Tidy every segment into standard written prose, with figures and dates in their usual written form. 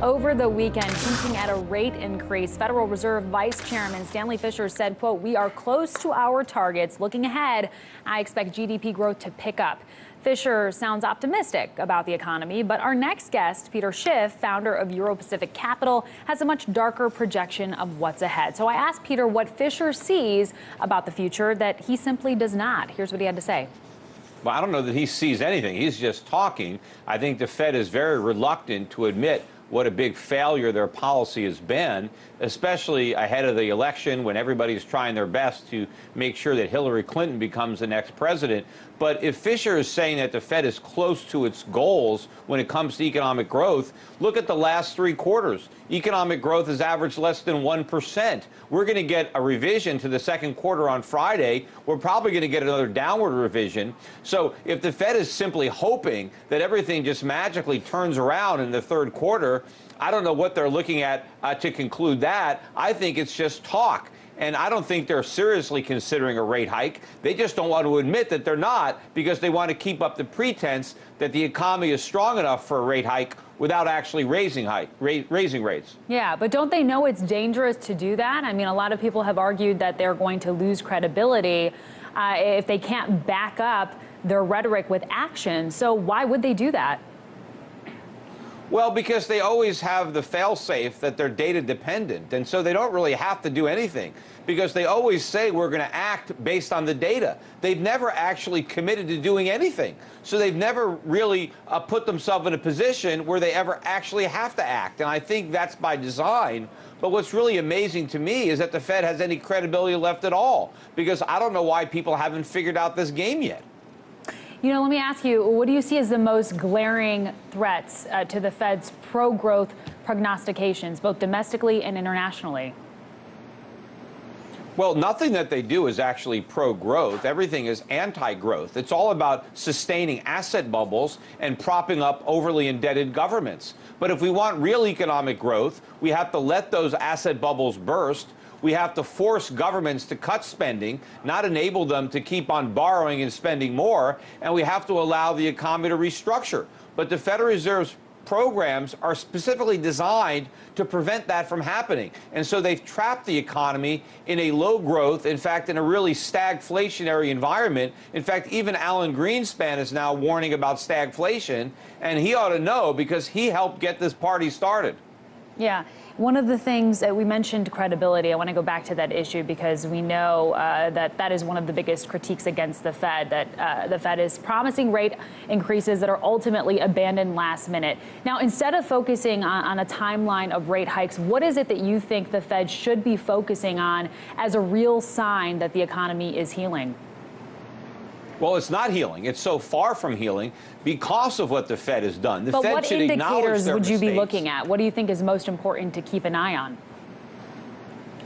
Over the weekend, hinting at a rate increase, Federal Reserve Vice Chairman Stanley Fischer said, quote, "We are close to our targets. Looking ahead, I expect GDP growth to pick up." Fischer sounds optimistic about the economy, but our next guest, Peter Schiff, founder of Euro-Pacific Capital, has a much darker projection of what's ahead. So I asked Peter what Fischer sees about the future that he simply does not. Here's what he had to say. Well, I don't know that he sees anything. He's just talking. I think the Fed is very reluctant to admit what a big failure their policy has been, especially ahead of the election when everybody's trying their best to make sure that Hillary Clinton becomes the next president. But if Fischer is saying that the Fed is close to its goals when it comes to economic growth, look at the last 3 quarters. Economic growth has averaged less than 1%. We're going to get a revision to the second quarter on Friday. We're probably going to get another downward revision. So if the Fed is simply hoping that everything just magically turns around in the third quarter, I don't know what they're looking at to conclude that. I think it's just talk. And I don't think they're seriously considering a rate hike. They just don't want to admit that they're not because they want to keep up the pretense that the economy is strong enough for a rate hike without actually raising rates. Yeah, but don't they know it's dangerous to do that? I mean, a lot of people have argued that they're going to lose credibility if they can't back up their rhetoric with action. So why would they do that? Well, because they always have the fail-safe that they're data dependent, and so they don't really have to do anything because they always say we're going to act based on the data. They've never actually committed to doing anything, so they've never really put themselves in a position where they ever actually have to act, and I think that's by design. But what's really amazing to me is that the Fed has any credibility left at all, because I don't know why people haven't figured out this game yet. You know, let me ask you, what do you see as the most glaring threats to the Fed's pro-growth prognostications, both domestically and internationally? Well, nothing that they do is actually pro-growth. Everything is anti-growth. It's all about sustaining asset bubbles and propping up overly indebted governments. But if we want real economic growth, we have to let those asset bubbles burst. We have to force governments to cut spending, not enable them to keep on borrowing and spending more, and we have to allow the economy to restructure. But the Federal Reserve's programs are specifically designed to prevent that from happening. And so they've trapped the economy in a low growth, in fact, in a really stagflationary environment. In fact, even Alan Greenspan is now warning about stagflation, and he ought to know because he helped get this party started. Yeah. One of the things that we mentioned credibility, I want to go back to that issue because we know that is one of the biggest critiques against the Fed, that the Fed is promising rate increases that are ultimately abandoned last minute. Now, instead of focusing on a timeline of rate hikes, what is it that you think the Fed should be focusing on as a real sign that the economy is healing? Well, it's not healing. It's so far from healing because of what the Fed has done. The But Fed what should acknowledge indicators their would you be mistakes. looking at? What do you think is most important to keep an eye on?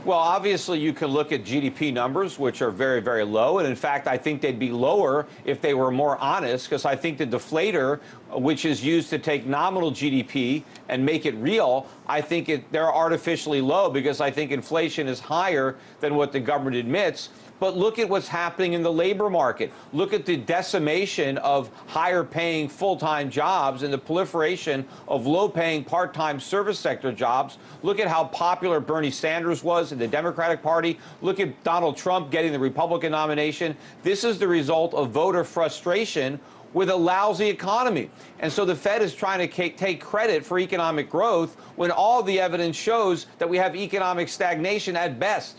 Well, obviously, you can look at GDP numbers, which are very, very low. And in fact, I think they'd be lower if they were more honest, because I think the deflator, which is used to take nominal GDP and make it real, I think they're artificially low because I think inflation is higher than what the government admits. But look at what's happening in the labor market. Look at the decimation of higher-paying full-time jobs and the proliferation of low-paying part-time service sector jobs. Look at how popular Bernie Sanders was in the Democratic Party. Look at Donald Trump getting the Republican nomination. This is the result of voter frustration with a lousy economy. And so the Fed is trying to take credit for economic growth when all the evidence shows that we have economic stagnation at best.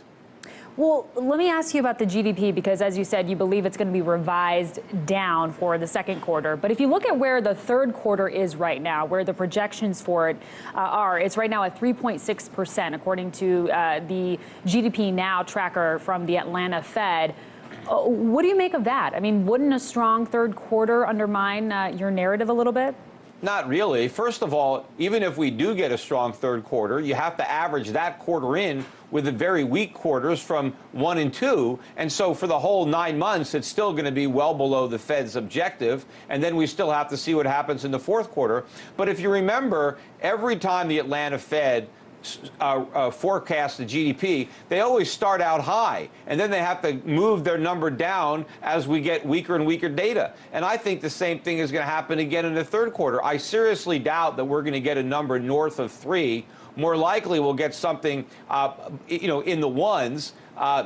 Well, let me ask you about the GDP, because as you said, you believe it's going to be revised down for the second quarter. But if you look at where the third quarter is right now, where the projections for it it's right now at 3.6%, according to the GDP Now tracker from the Atlanta Fed. What do you make of that? I mean, wouldn't a strong third quarter undermine your narrative a little bit? Not really. First of all, even if we do get a strong third quarter, you have to average that quarter in with the very weak quarters from 1 and 2. And so for the whole 9 months, it's still going to be well below the Fed's objective. And then we still have to see what happens in the fourth quarter. But if you remember, every time the Atlanta Fed forecast the GDP, they always start out high, and then they have to move their number down as we get weaker and weaker data. And I think the same thing is going to happen again in the third quarter. I seriously doubt that we're going to get a number north of 3. More likely, we'll get something, in the 1s.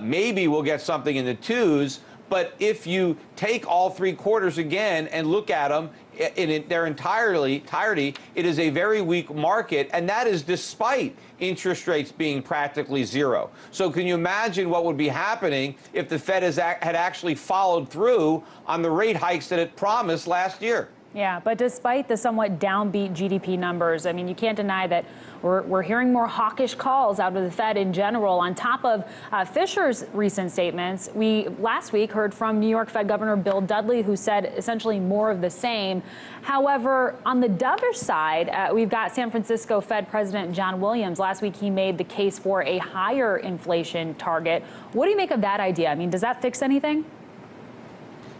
Maybe we'll get something in the 2s. But if you take all 3 quarters again and look at them in their entirety, it is a very weak market, and that is despite interest rates being practically zero. So can you imagine what would be happening if the Fed had actually followed through on the rate hikes that it promised last year? Yeah, but despite the somewhat downbeat GDP numbers, I mean, you can't deny that we're hearing more hawkish calls out of the Fed in general. On top of Fisher's recent statements, we last week heard from New York Fed Governor Bill Dudley, who said essentially more of the same. However, on the dovish side, we've got San Francisco Fed President John Williams. Last week, he made the case for a higher inflation target. What do you make of that idea? I mean, does that fix anything?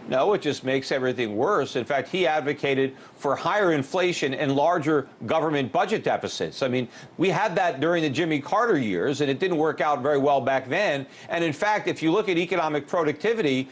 No, it just makes everything worse. In fact, he advocated for higher inflation and larger government budget deficits. I mean, we had that during the Jimmy Carter years, and it didn't work out very well back then. And in fact, if you look at economic productivity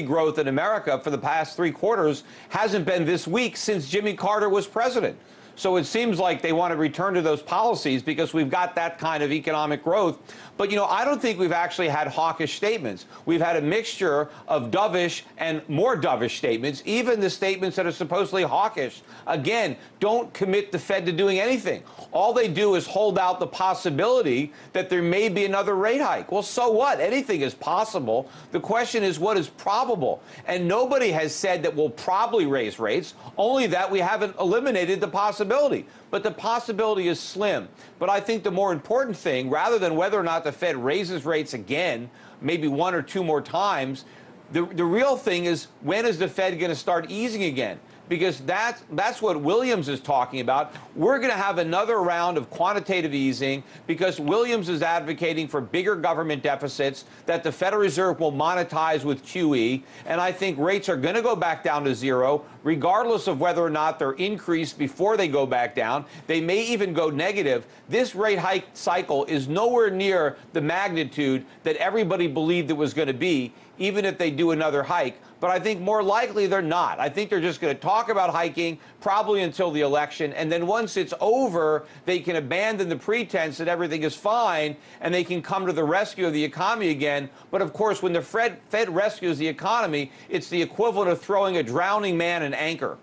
growth in America for the past 3 quarters hasn't been this weak since Jimmy Carter was president. So it seems like they want to return to those policies because we've got that kind of economic growth. But, I don't think we've actually had hawkish statements. We've had a mixture of dovish and more dovish statements, even the statements that are supposedly hawkish. Again, don't commit the Fed to doing anything. All they do is hold out the possibility that there may be another rate hike. Well, so what? Anything is possible. The question is, what is probable? And nobody has said that we'll probably raise rates, only that we haven't eliminated the possibility. But the possibility is slim. But I think the more important thing, rather than whether or not the Fed raises rates again, maybe 1 or 2 more times, the real thing is, when is the Fed going to start easing again? Because that's what Williams is talking about. We're going to have another round of quantitative easing because Williams is advocating for bigger government deficits that the Federal Reserve will monetize with QE. And I think rates are going to go back down to 0, regardless of whether or not they're increased before they go back down. They may even go negative. This rate hike cycle is nowhere near the magnitude that everybody believed it was going to be, even if they do another hike. But I think more likely they're not. I think they're just going to talk about hiking probably until the election. And then once it's over, they can abandon the pretense that everything is fine and they can come to the rescue of the economy again. But of course, when the Fed rescues the economy, it's the equivalent of throwing a drowning man an anchor.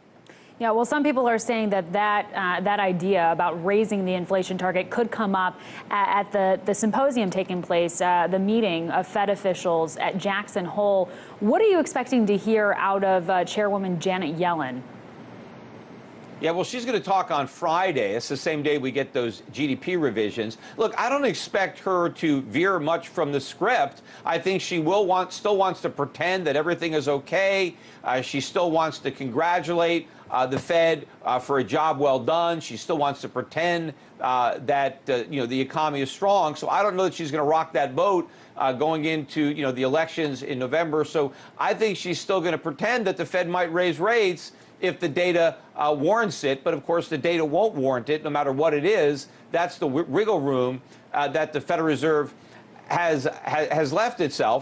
Yeah, well, some people are saying that idea about raising the inflation target could come up at the symposium taking place, the meeting of Fed officials at Jackson Hole. What are you expecting to hear out of Chairwoman Janet Yellen? Yeah, well, she's going to talk on Friday. It's the same day we get those GDP revisions. Look, I don't expect her to veer much from the script. I think she still wants to pretend that everything is okay. She still wants to congratulate the Fed for a job well done. She still wants to pretend that the economy is strong. So I don't know that she's going to rock that boat going into the elections in November. So I think she's still going to pretend that the Fed might raise rates if the data warrants it. But of course, the data won't warrant it, no matter what it is. That's the wiggle room that the Federal Reserve has left itself.